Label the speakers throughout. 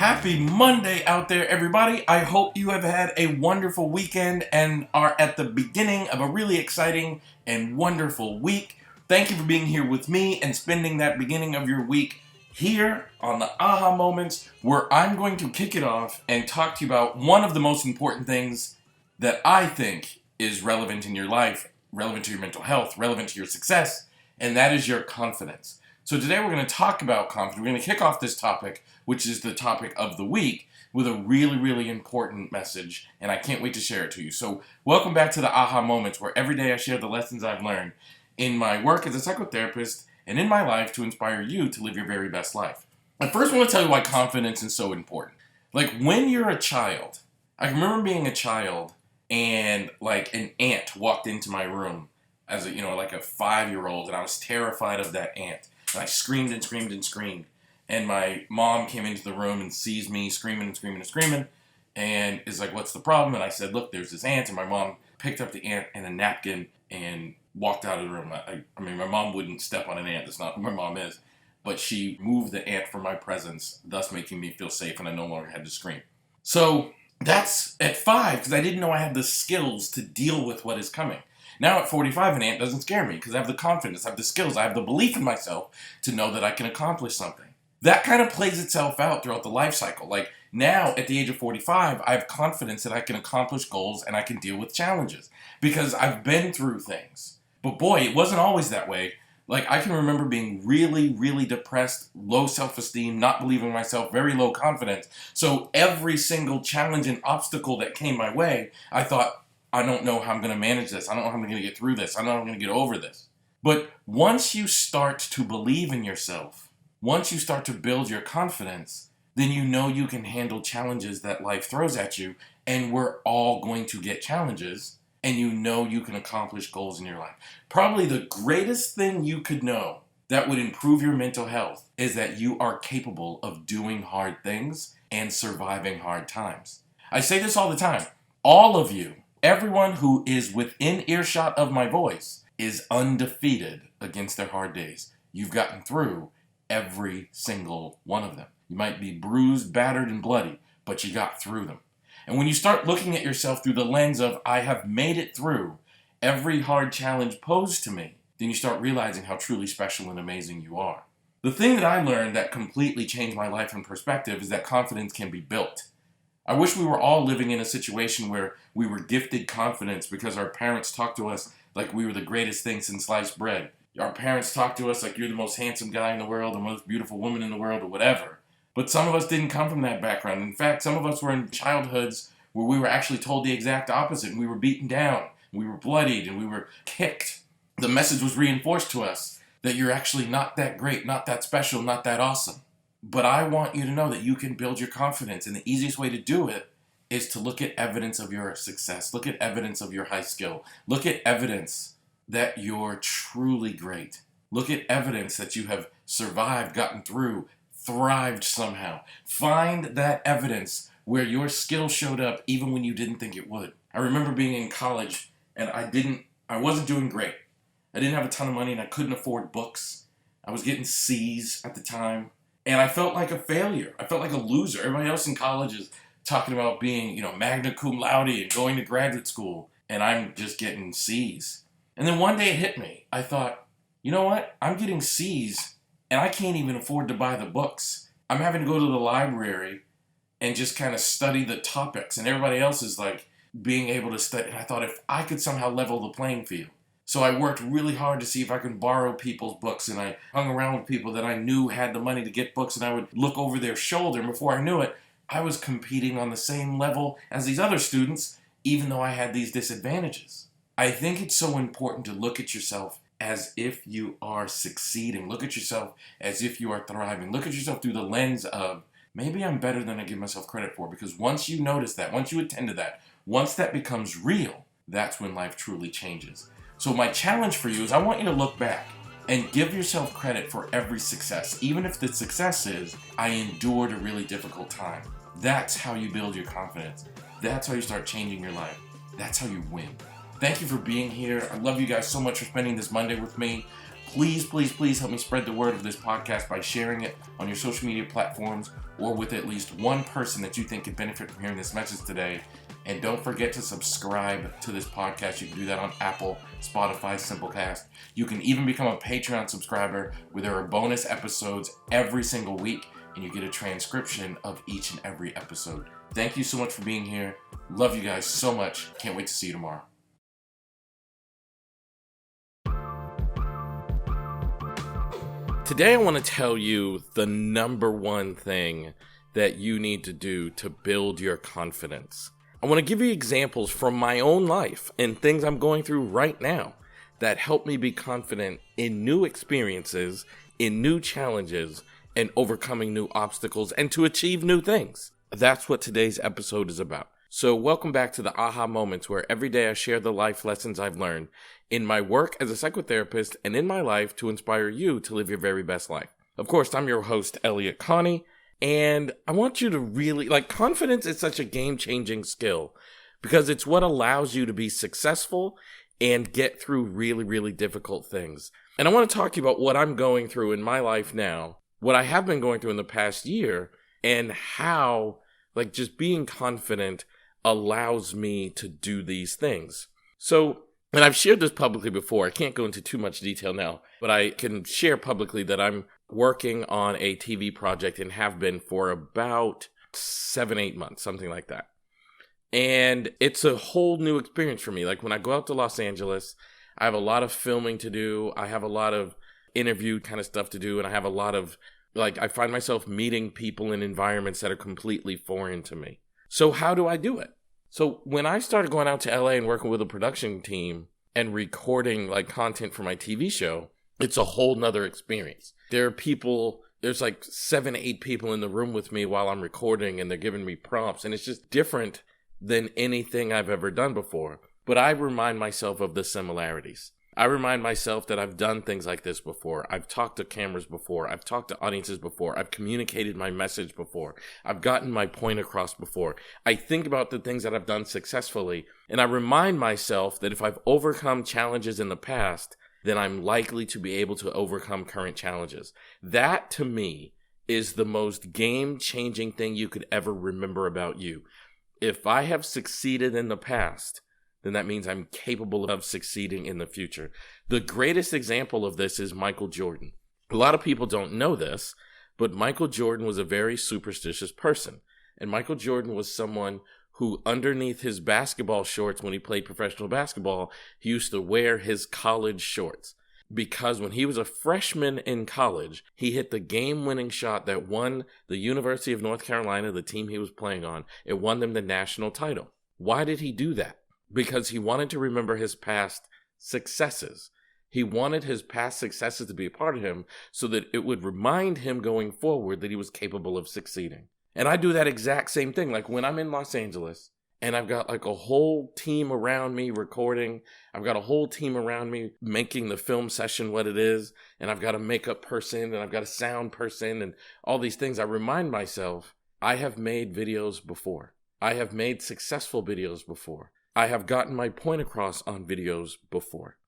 Speaker 1: Happy Monday out there, everybody. I hope you have had a wonderful weekend and are at the beginning of a really exciting and wonderful week. Thank you for being here with me and spending that beginning of your week here on the Aha Moments, where I'm going to kick it off and talk to you about one of the most important things that I think is relevant in your life, relevant to your mental health, relevant to your success, and that is your confidence. So today we're going to talk about confidence. We're going to kick off this topic, which is the topic of the week, with a really, really important message, and I can't wait to share it to you. So welcome back to the Aha Moments, where every day I share the lessons I've learned in my work as a psychotherapist and in my life to inspire you to live your very best life. I first want to tell you why confidence is so important. Like when you're a child, I remember being a child and like an ant walked into my room as a, like a 5-year-old, and I was terrified of that ant. And I screamed and screamed and screamed. And my mom came into the room and sees me screaming and screaming and screaming and is like, "What's the problem?" And I said, "Look, there's this ant." And my mom picked up the ant and a napkin and walked out of the room. I mean, my mom wouldn't step on an ant. That's not who my mom is. But she moved the ant from my presence, thus making me feel safe, and I no longer had to scream. So that's at 5, because I didn't know I had the skills to deal with what is coming. Now at 45, an ant doesn't scare me because I have the confidence, I have the skills, I have the belief in myself to know that I can accomplish something. That kind of plays itself out throughout the life cycle. Like now at the age of 45, I have confidence that I can accomplish goals and I can deal with challenges because I've been through things. But boy, it wasn't always that way. Like I can remember being really, really depressed, low self-esteem, not believing in myself, very low confidence. So every single challenge and obstacle that came my way, I thought, I don't know how I'm going to manage this. I don't know how I'm going to get through this. I don't know how I'm going to get over this. But once you start to believe in yourself, once you start to build your confidence, then you know you can handle challenges that life throws at you. And we're all going to get challenges. And you know you can accomplish goals in your life. Probably the greatest thing you could know that would improve your mental health is that you are capable of doing hard things and surviving hard times. I say this all the time. All of you, everyone who is within earshot of my voice is undefeated against their hard days. You've gotten through every single one of them. You might be bruised, battered, and bloody, but you got through them. And when you start looking at yourself through the lens of, I have made it through every hard challenge posed to me, then you start realizing how truly special and amazing you are. The thing that I learned that completely changed my life and perspective is that confidence can be built. I wish we were all living in a situation where we were gifted confidence because our parents talked to us like we were the greatest thing since sliced bread. Our parents talked to us like you're the most handsome guy in the world, the most beautiful woman in the world, or whatever. But some of us didn't come from that background. In fact, some of us were in childhoods where we were actually told the exact opposite. And we were beaten down, we were bloodied, and we were kicked. The message was reinforced to us that you're actually not that great, not that special, not that awesome. But I want you to know that you can build your confidence, and the easiest way to do it is to look at evidence of your success. Look at evidence of your high skill. Look at evidence that you're truly great. Look at evidence that you have survived, gotten through, thrived somehow. Find that evidence where your skill showed up even when you didn't think it would. I remember being in college and I wasn't doing great. I didn't have a ton of money and I couldn't afford books. I was getting C's at the time. And I felt like a failure. I felt like a loser. Everybody else in college is talking about being, magna cum laude and going to graduate school. And I'm just getting C's. And then one day it hit me. I thought, you know what? I'm getting C's and I can't even afford to buy the books. I'm having to go to the library and just kind of study the topics. And everybody else is like being able to study. And I thought if I could somehow level the playing field. So I worked really hard to see if I could borrow people's books, and I hung around with people that I knew had the money to get books, and I would look over their shoulder. And before I knew it, I was competing on the same level as these other students, even though I had these disadvantages. I think it's so important to look at yourself as if you are succeeding. Look at yourself as if you are thriving. Look at yourself through the lens of, maybe I'm better than I give myself credit for, because once you notice that, once you attend to that, once that becomes real, that's when life truly changes. So my challenge for you is I want you to look back and give yourself credit for every success, even if the success is, I endured a really difficult time. That's how you build your confidence. That's how you start changing your life. That's how you win. Thank you for being here. I love you guys so much for spending this Monday with me. Please, please, please help me spread the word of this podcast by sharing it on your social media platforms or with at least one person that you think could benefit from hearing this message today. And don't forget to subscribe to this podcast. You can do that on Apple, Spotify, Simplecast. You can even become a Patreon subscriber where there are bonus episodes every single week and you get a transcription of each and every episode. Thank you so much for being here. Love you guys so much. Can't wait to see you tomorrow. Today I want to tell you the number one thing that you need to do to build your confidence. I want to give you examples from my own life and things I'm going through right now that help me be confident in new experiences, in new challenges, and overcoming new obstacles and to achieve new things. That's what today's episode is about. So welcome back to the Aha Moments, where every day I share the life lessons I've learned in my work as a psychotherapist and in my life to inspire you to live your very best life. Of course, I'm your host, Elliott Connie. And I want you to really, confidence is such a game-changing skill because it's what allows you to be successful and get through really, really difficult things. And I want to talk to you about what I'm going through in my life now, what I have been going through in the past year, and how, just being confident allows me to do these things. So, and I've shared this publicly before. I can't go into too much detail now, but I can share publicly that I'm working on a TV project and have been for about 7-8 months, something like that. And it's a whole new experience for me. When I go out to Los Angeles, I have a lot of filming to do. I have a lot of interview kind of stuff to do. And I have a lot of, I find myself meeting people in environments that are completely foreign to me. So how do I do it? So when I started going out to LA and working with a production team and recording content for my TV show, it's a whole nother experience. There are people, there's 7-8 people in the room with me while I'm recording and they're giving me prompts, and it's just different than anything I've ever done before. But I remind myself of the similarities. I remind myself that I've done things like this before. I've talked to cameras before. I've talked to audiences before. I've communicated my message before. I've gotten my point across before. I think about the things that I've done successfully, and I remind myself that if I've overcome challenges in the past, then I'm likely to be able to overcome current challenges. That, to me, is the most game-changing thing you could ever remember about you. If I have succeeded in the past, then that means I'm capable of succeeding in the future. The greatest example of this is Michael Jordan. A lot of people don't know this, but Michael Jordan was a very superstitious person. And Michael Jordan was someone who, underneath his basketball shorts when he played professional basketball, he used to wear his college shorts. Because when he was a freshman in college, he hit the game-winning shot that won the University of North Carolina, the team he was playing on. It won them the national title. Why did he do that? Because he wanted to remember his past successes. He wanted his past successes to be a part of him so that it would remind him going forward that he was capable of succeeding. And I do that exact same thing. When I'm in Los Angeles and I've got a whole team around me recording, I've got a whole team around me making the film session what it is, and I've got a makeup person and I've got a sound person and all these things, I remind myself, I have made videos before. I have made successful videos before. I have gotten my point across on videos before.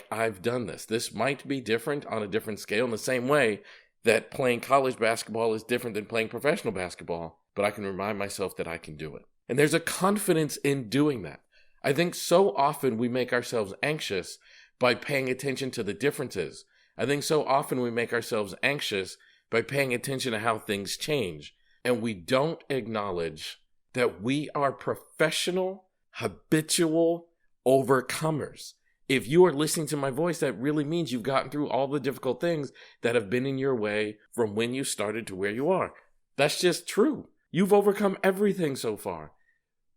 Speaker 1: I've done this. This might be different on a different scale in the same way that playing college basketball is different than playing professional basketball, but I can remind myself that I can do it. And there's a confidence in doing that. I think so often we make ourselves anxious by paying attention to the differences. I think so often we make ourselves anxious by paying attention to how things change. And we don't acknowledge that we are professional, habitual overcomers. If you are listening to my voice, that really means you've gotten through all the difficult things that have been in your way from when you started to where you are. That's just true. You've overcome everything so far.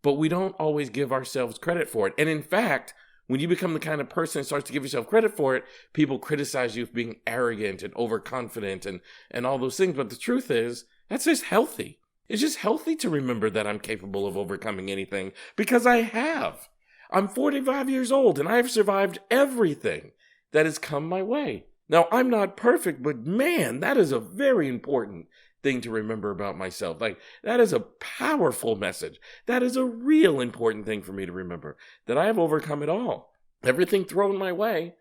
Speaker 1: But we don't always give ourselves credit for it. And in fact, when you become the kind of person that starts to give yourself credit for it, people criticize you for being arrogant and overconfident and all those things. But the truth is, that's just healthy. It's just healthy to remember that I'm capable of overcoming anything because I have. I'm 45 years old and I've survived everything that has come my way. Now, I'm not perfect, but man, that is a very important thing to remember about myself. That is a powerful message. That is a real important thing for me to remember, that I have overcome it all. Everything thrown my way,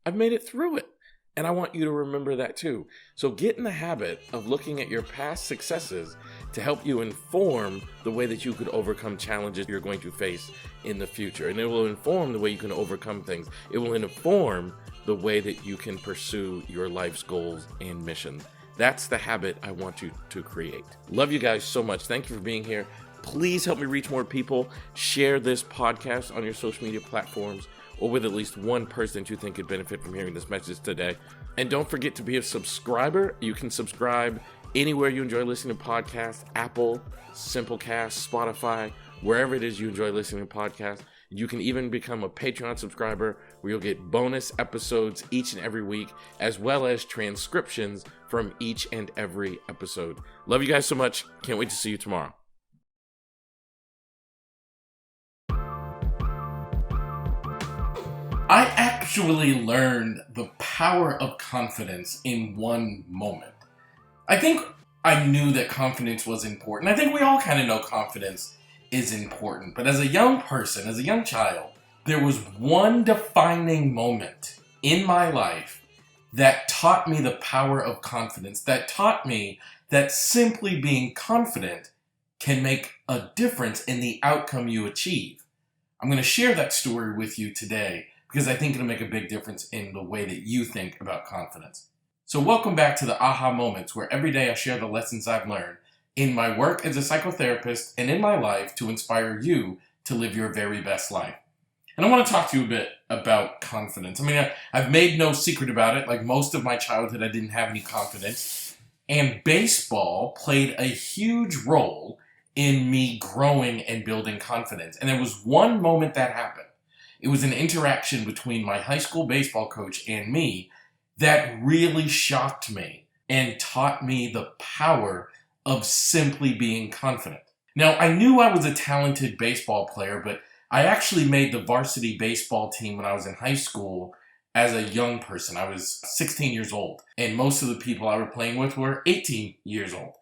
Speaker 1: I've made it through it. And I want you to remember that too. So get in the habit of looking at your past successes to help you inform the way that you could overcome challenges you're going to face in the future. And it will inform the way you can overcome things. It will inform the way that you can pursue your life's goals and missions. That's the habit I want you to create. Love you guys so much. Thank you for being here. Please help me reach more people. Share this podcast on your social media platforms, or with at least one person that you think could benefit from hearing this message today. And don't forget to be a subscriber. You can subscribe anywhere you enjoy listening to podcasts: Apple, Simplecast, Spotify, wherever it is you enjoy listening to podcasts. You can even become a Patreon subscriber where you'll get bonus episodes each and every week, as well as transcriptions from each and every episode. Love you guys so much. Can't wait to see you tomorrow. I actually learned the power of confidence in one moment. I think I knew that confidence was important. I think we all kind of know confidence is important. But as a young person, as a young child, there was one defining moment in my life that taught me the power of confidence, that taught me that simply being confident can make a difference in the outcome you achieve. I'm going to share that story with you today because I think it'll make a big difference in the way that you think about confidence. So welcome back to the Aha Moments, where every day I share the lessons I've learned in my work as a psychotherapist and in my life to inspire you to live your very best life. And I want to talk to you a bit about confidence. I mean, I've made no secret about it. Like most of my childhood, I didn't have any confidence. And baseball played a huge role in me growing and building confidence. And there was one moment that happened. It was an interaction between my high school baseball coach and me that really shocked me and taught me the power of simply being confident. Now, I knew I was a talented baseball player, but I actually made the varsity baseball team when I was in high school as a young person. I was 16 years old, and most of the people I were playing with were 18 years old.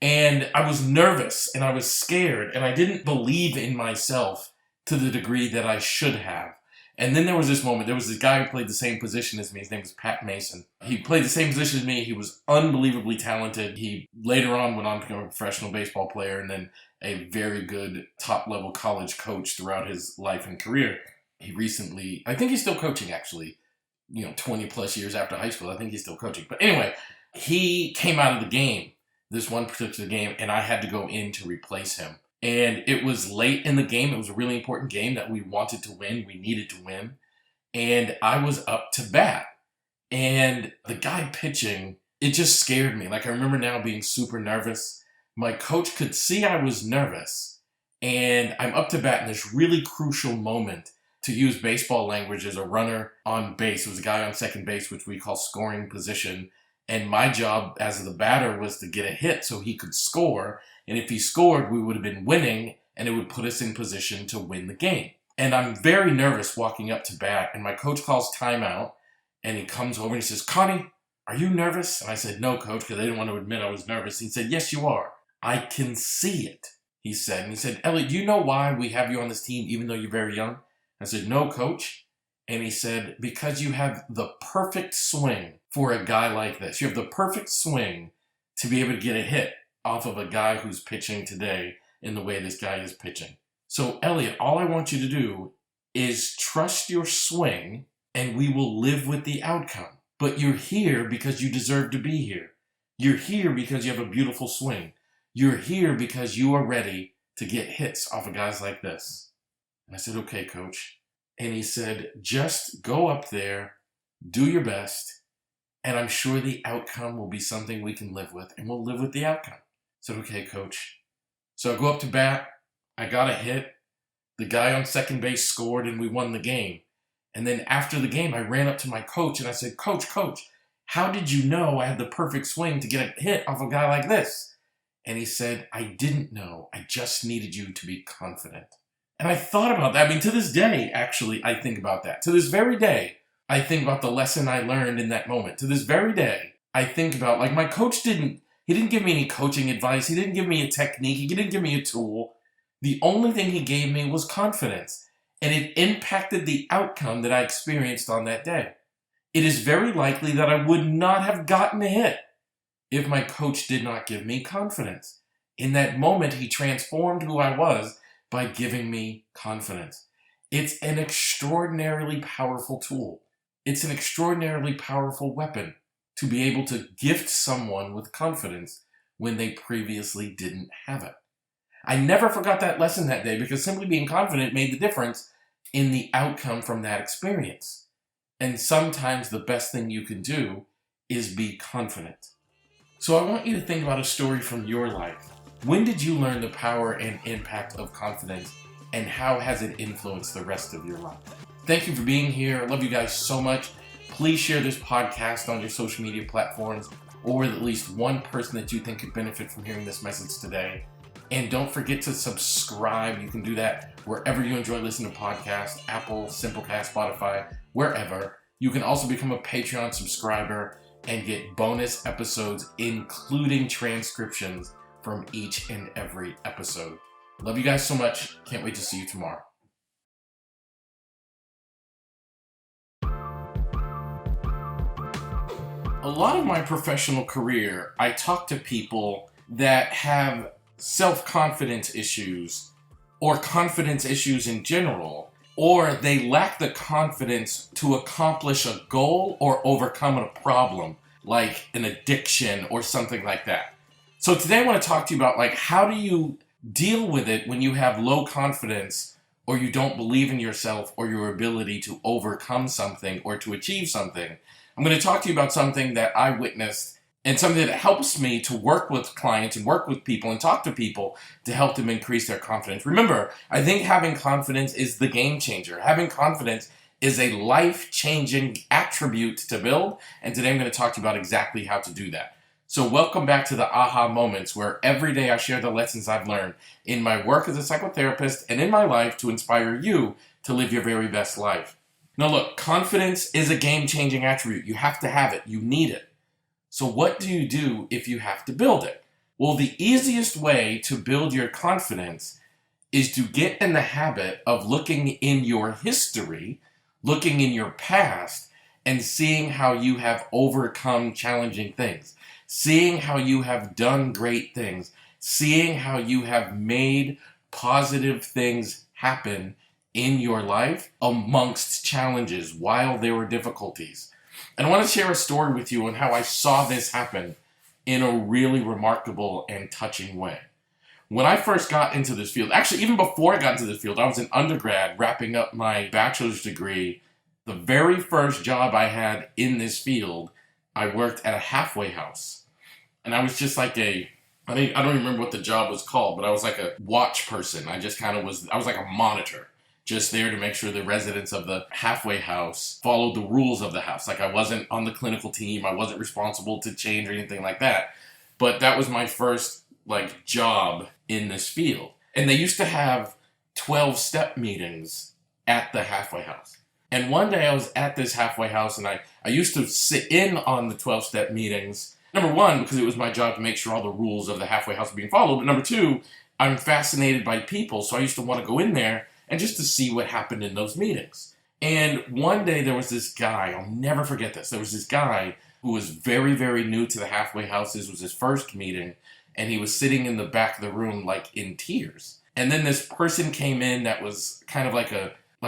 Speaker 1: And I was nervous, and I was scared, and I didn't believe in myself to the degree that I should have. And then there was this moment. There was this guy who played the same position as me. His name was Pat Mason. He played the same position as me. He was unbelievably talented. He later on went on to become a professional baseball player and then a very good top-level college coach throughout his life and career. He recently, I think he's still coaching actually, 20 plus years after high school. I think he's still coaching. But anyway, he came out of the game, this one particular game, and I had to go in to replace him. And it was late in the game. It was a really important game that we wanted to win. We needed to win. And I was up to bat. And the guy pitching, it just scared me. Like, I remember now being super nervous. My coach could see I was nervous. And I'm up to bat in this really crucial moment, to use baseball language, as a runner on base. It was a guy on second base, which we call scoring position. And my job as the batter was to get a hit so he could score. And if he scored, we would have been winning, and it would put us in position to win the game. And I'm very nervous walking up to bat, and my coach calls timeout, and he comes over and he says, "Connie, are you nervous?" And I said, "No, coach," because I didn't want to admit I was nervous. He said, "Yes, you are. I can see it," he said. And he said, "Elliott, do you know why we have you on this team even though you're very young?" I said, "No, coach." And he said, "Because you have the perfect swing for a guy like this. You have the perfect swing to be able to get a hit off of a guy who's pitching today in the way this guy is pitching. So, Elliott, all I want you to do is trust your swing, and we will live with the outcome. But you're here because you deserve to be here. You're here because you have a beautiful swing. You're here because you are ready to get hits off of guys like this." And I said, "Okay, coach." And he said, "Just go up there, do your best, and I'm sure the outcome will be something we can live with, and we'll live with the outcome." I said, "Okay, coach." So I go up to bat. I got a hit. The guy on second base scored, and we won the game. And then after the game, I ran up to my coach, and I said, Coach, how did you know I had the perfect swing to get a hit off a guy like this?" And he said, "I didn't know. I just needed you to be confident." And I thought about that. I mean, to this day, actually, I think about that. To this very day, I think about the lesson I learned in that moment. To this very day, I think about, like, my coach didn't give me any coaching advice. He didn't give me a technique. He didn't give me a tool. The only thing he gave me was confidence. And it impacted the outcome that I experienced on that day. It is very likely that I would not have gotten a hit if my coach did not give me confidence. In that moment, he transformed who I was by giving me confidence. It's an extraordinarily powerful tool. It's an extraordinarily powerful weapon to be able to gift someone with confidence when they previously didn't have it. I never forgot that lesson that day because simply being confident made the difference in the outcome from that experience. And sometimes the best thing you can do is be confident. So I want you to think about a story from your life. When did you learn the power and impact of confidence, and how has it influenced the rest of your life? Thank you for being here. I love you guys so much. Please share this podcast on your social media platforms or with at least one person that you think could benefit from hearing this message today. And don't forget to subscribe. You can do that wherever you enjoy listening to podcasts, Apple, Simplecast, Spotify, wherever. You can also become a Patreon subscriber and get bonus episodes, including transcriptions from each and every episode. Love you guys so much. Can't wait to see you tomorrow. A lot of my professional career, I talk to people that have self-confidence issues or confidence issues in general, or they lack the confidence to accomplish a goal or overcome a problem like an addiction or something like that. So today I want to talk to you about how do you deal with it when you have low confidence or you don't believe in yourself or your ability to overcome something or to achieve something. I'm going to talk to you about something that I witnessed and something that helps me to work with clients and work with people and talk to people to help them increase their confidence. Remember, I think having confidence is the game changer. Having confidence is a life-changing attribute to build, and today I'm going to talk to you about exactly how to do that. So welcome back to the aha moments, where every day I share the lessons I've learned in my work as a psychotherapist and in my life to inspire you to live your very best life. Now look, confidence is a game-changing attribute. You have to have it. You need it. So what do you do if you have to build it? Well, the easiest way to build your confidence is to get in the habit of looking in your history, looking in your past, and seeing how you have overcome challenging things. Seeing how you have done great things, seeing how you have made positive things happen in your life amongst challenges while there were difficulties. And I want to share a story with you on how I saw this happen in a really remarkable and touching way. When I first got into this field, actually even before I got into this field, I was an undergrad wrapping up my bachelor's degree. The very first job I had in this field, I worked at a halfway house. And I was just I don't even remember what the job was called, but I was like a watch person. I was like a monitor, just there to make sure the residents of the halfway house followed the rules of the house. I wasn't on the clinical team. I wasn't responsible to change or anything like that. But that was my first job in this field. And they used to have 12-step meetings at the halfway house. And one day I was at this halfway house and I used to sit in on the 12-step meetings. Number one, because it was my job to make sure all the rules of the halfway house were being followed. But number two, I'm fascinated by people. So I used to want to go in there and just to see what happened in those meetings. And one day there was this guy, I'll never forget this. There was this guy who was very, very new to the halfway house. This was his first meeting. And he was sitting in the back of the room in tears. And then this person came in that was kind of like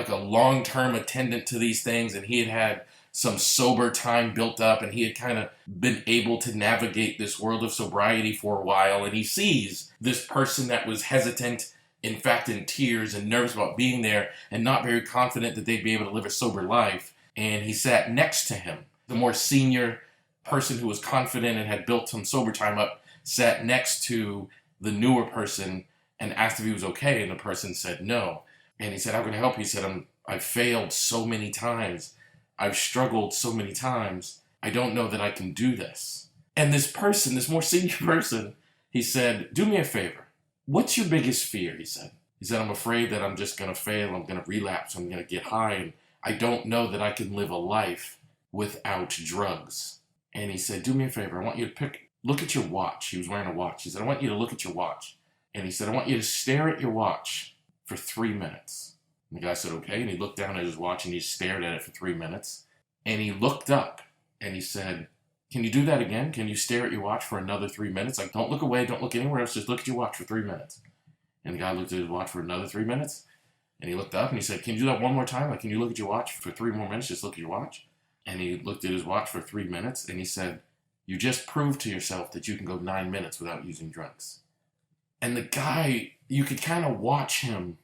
Speaker 1: a long-term attendant to these things. And he had some sober time built up, and he had kind of been able to navigate this world of sobriety for a while, and he sees this person that was hesitant, in fact in tears and nervous about being there and not very confident that they'd be able to live a sober life, and he sat next to him. The more senior person who was confident and had built some sober time up sat next to the newer person and asked if he was okay, and the person said no. And he said, "How can I help you?" He said, I've failed so many times. I've struggled so many times. I don't know that I can do this. And this person, this more senior person, he said, "Do me a favor. What's your biggest fear?" He said, "I'm afraid that I'm just going to fail. I'm going to relapse. I'm going to get high. And I don't know that I can live a life without drugs." And he said, "Do me a favor. I want you to look at your watch." He was wearing a watch. He said, "I want you to look at your watch." And he said, "I want you to stare at your watch for 3 minutes. And the guy said, "Okay." And he looked down at his watch and he stared at it for 3 minutes. And he looked up and he said, "Can you do that again? Can you stare at your watch for another 3 minutes? Like, don't look away, don't look anywhere else, just look at your watch for 3 minutes." And the guy looked at his watch for another 3 minutes. And he looked up and he said, "Can you do that one more time? Like, can you look at your watch for 3 more minutes? Just look at your watch." And he looked at his watch for 3 minutes and he said, "You just proved to yourself that you can go 9 minutes without using drugs." And the guy, you could kind of watch him.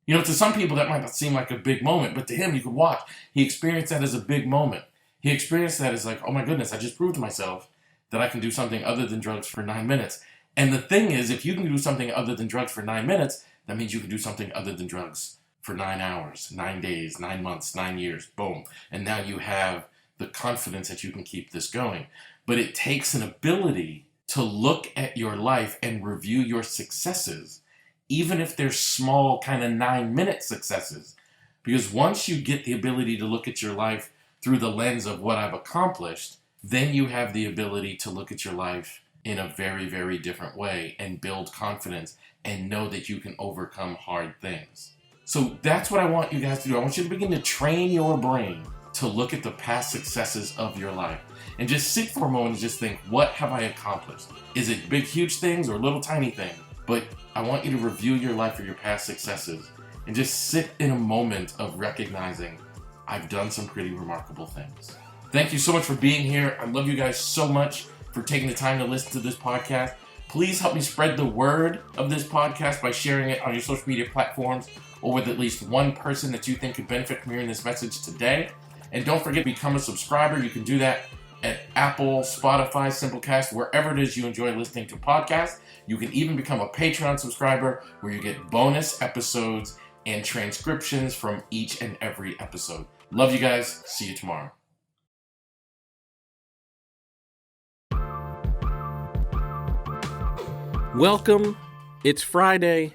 Speaker 1: To some people that might not seem like a big moment, but to him, you could watch. He experienced that as a big moment. He experienced that as like, oh my goodness, I just proved to myself that I can do something other than drugs for 9 minutes. And the thing is, if you can do something other than drugs for 9 minutes, that means you can do something other than drugs for 9 hours, 9 days, 9 months, 9 years, boom. And now you have the confidence that you can keep this going. But it takes an ability to look at your life and review your successes, even if they're small, kind of 9-minute successes. Because once you get the ability to look at your life through the lens of what I've accomplished, then you have the ability to look at your life in a very, very different way and build confidence and know that you can overcome hard things. So that's what I want you guys to do. I want you to begin to train your brain to look at the past successes of your life and just sit for a moment and just think, what have I accomplished? Is it big, huge things or little, tiny things? But I want you to review your life for your past successes and just sit in a moment of recognizing I've done some pretty remarkable things. Thank you so much for being here. I love you guys so much for taking the time to listen to this podcast. Please help me spread the word of this podcast by sharing it on your social media platforms or with at least one person that you think could benefit from hearing this message today. And don't forget to become a subscriber. You can do that at Apple, Spotify, Simplecast, wherever it is you enjoy listening to podcasts. You can even become a Patreon subscriber where you get bonus episodes and transcriptions from each and every episode. Love you guys. See you tomorrow. Welcome. It's Friday,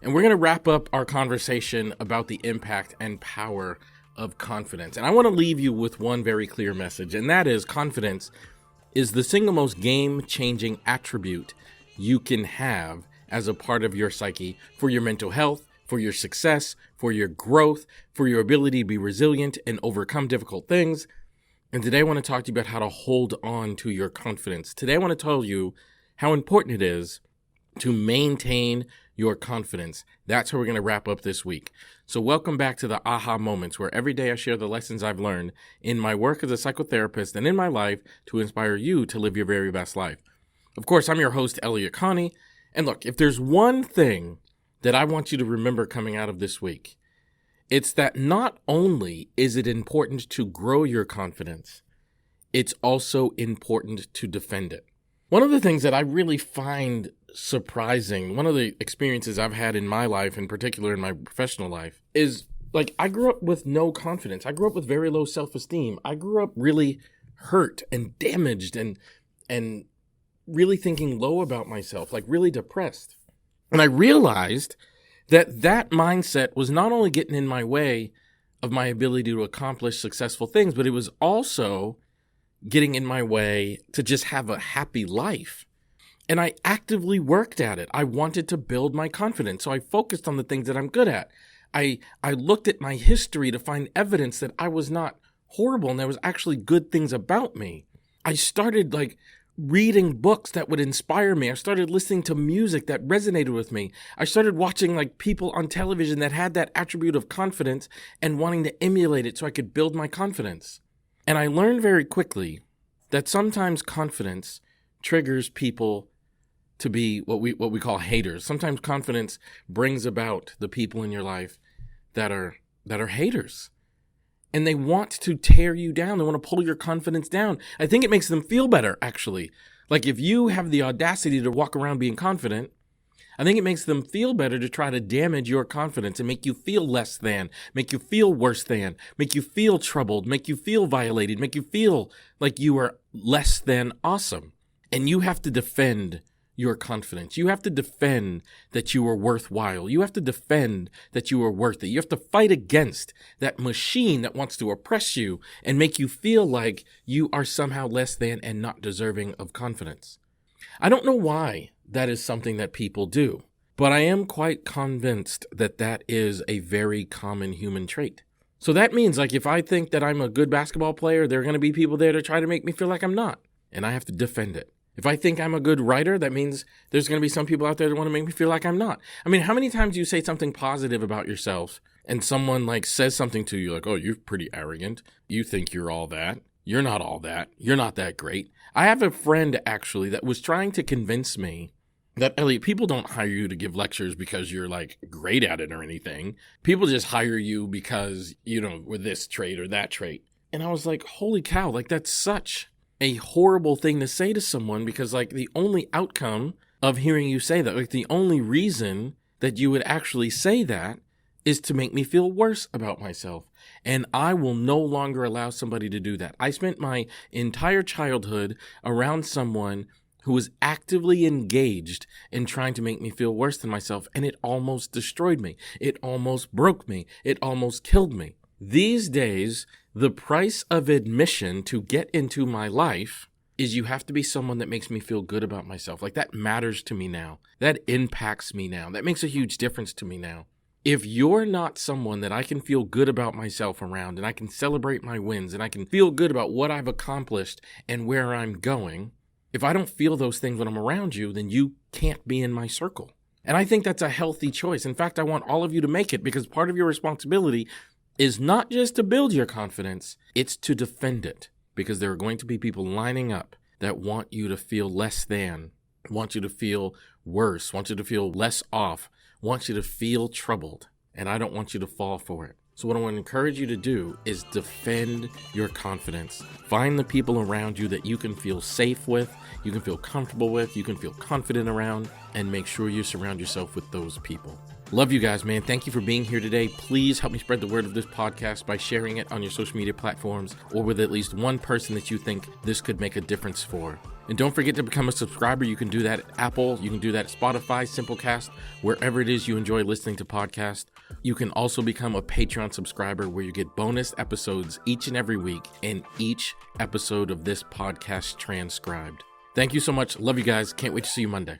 Speaker 1: and we're going to wrap up our conversation about the impact and power of confidence. And I want to leave you with one very clear message, and that is confidence is the single most game-changing attribute you can have as a part of your psyche for your mental health, for your success, for your growth, for your ability to be resilient and overcome difficult things. And today I want to talk to you about how to hold on to your confidence. Today I want to tell you how important it is to maintain your confidence. That's how we're going to wrap up this week. So welcome back to the Aha Moments, where every day I share the lessons I've learned in my work as a psychotherapist and in my life to inspire you to live your very best life. Of course, I'm your host, Elliott Connie. And look, if there's one thing that I want you to remember coming out of this week, it's that not only is it important to grow your confidence, it's also important to defend it. One of the things that I really find surprising, one of the experiences I've had in my life, in particular in my professional life, is like I grew up with no confidence. I grew up with very low self-esteem. I grew up really hurt and damaged and really thinking low about myself, like really depressed. And I realized that mindset was not only getting in my way of my ability to accomplish successful things, but it was also getting in my way to just have a happy life. And I actively worked at it. I wanted to build my confidence. So I focused on the things that I'm good at. I looked at my history to find evidence that I was not horrible and there was actually good things about me. I started reading books that would inspire me. I started listening to music that resonated with me. I started watching people on television that had that attribute of confidence and wanting to emulate it so I could build my confidence. And I learned very quickly that sometimes confidence triggers people to be what we call haters. Sometimes confidence brings about the people in your life that are haters. And they want to tear you down. They want to pull your confidence down. I think it makes them feel better, actually. Like if you have the audacity to walk around being confident, I think it makes them feel better to try to damage your confidence and make you feel less than, make you feel worse than, make you feel troubled, make you feel violated, make you feel like you are less than awesome. And you have to defend your confidence. You have to defend that you are worthwhile. You have to defend that you are worth it. You have to fight against that machine that wants to oppress you and make you feel like you are somehow less than and not deserving of confidence. I don't know why that is something that people do, but I am quite convinced that that is a very common human trait.
Speaker 2: So that means like if I think that I'm a good basketball player, there are going to be people there to try to make me feel like I'm not, and I have to defend it. If I think I'm a good writer, that means there's going to be some people out there that want to make me feel like I'm not. I mean, how many times do you say something positive about yourself and someone like says something to you like, oh, you're pretty arrogant. You think you're all that. You're not all that. You're not that great. I have a friend actually that was trying to convince me that, Elliott, people don't hire you to give lectures because you're like great at it or anything. People just hire you because, with this trait or that trait. And I was like, holy cow, like that's such a horrible thing to say to someone, because like the only outcome of hearing you say that, like the only reason that you would actually say that is to make me feel worse about myself. And I will no longer allow somebody to do that. I spent my entire childhood around someone who was actively engaged in trying to make me feel worse than myself, and it almost destroyed me. It almost broke me. It almost killed me. These days, the price of admission to get into my life is you have to be someone that makes me feel good about myself. Like that matters to me now. That impacts me now. That makes a huge difference to me now. If you're not someone that I can feel good about myself around, and I can celebrate my wins, and I can feel good about what I've accomplished and where I'm going, if I don't feel those things when I'm around you, then you can't be in my circle. And I think that's a healthy choice. In fact, I want all of you to make it, because part of your responsibility is not just to build your confidence, it's to defend it. Because there are going to be people lining up that want you to feel less than, want you to feel worse, want you to feel less off, want you to feel troubled. And I don't want you to fall for it. So what I want to encourage you to do is defend your confidence. Find the people around you that you can feel safe with, you can feel comfortable with, you can feel confident around, and make sure you surround yourself with those people. Love you guys, man. Thank you for being here today. Please help me spread the word of this podcast by sharing it on your social media platforms, or with at least one person that you think this could make a difference for. And don't forget to become a subscriber. You can do that at Apple. You can do that at Spotify, Simplecast, wherever it is you enjoy listening to podcasts. You can also become a Patreon subscriber, where you get bonus episodes each and every week, and each episode of this podcast transcribed. Thank you so much. Love you guys. Can't wait to see you Monday.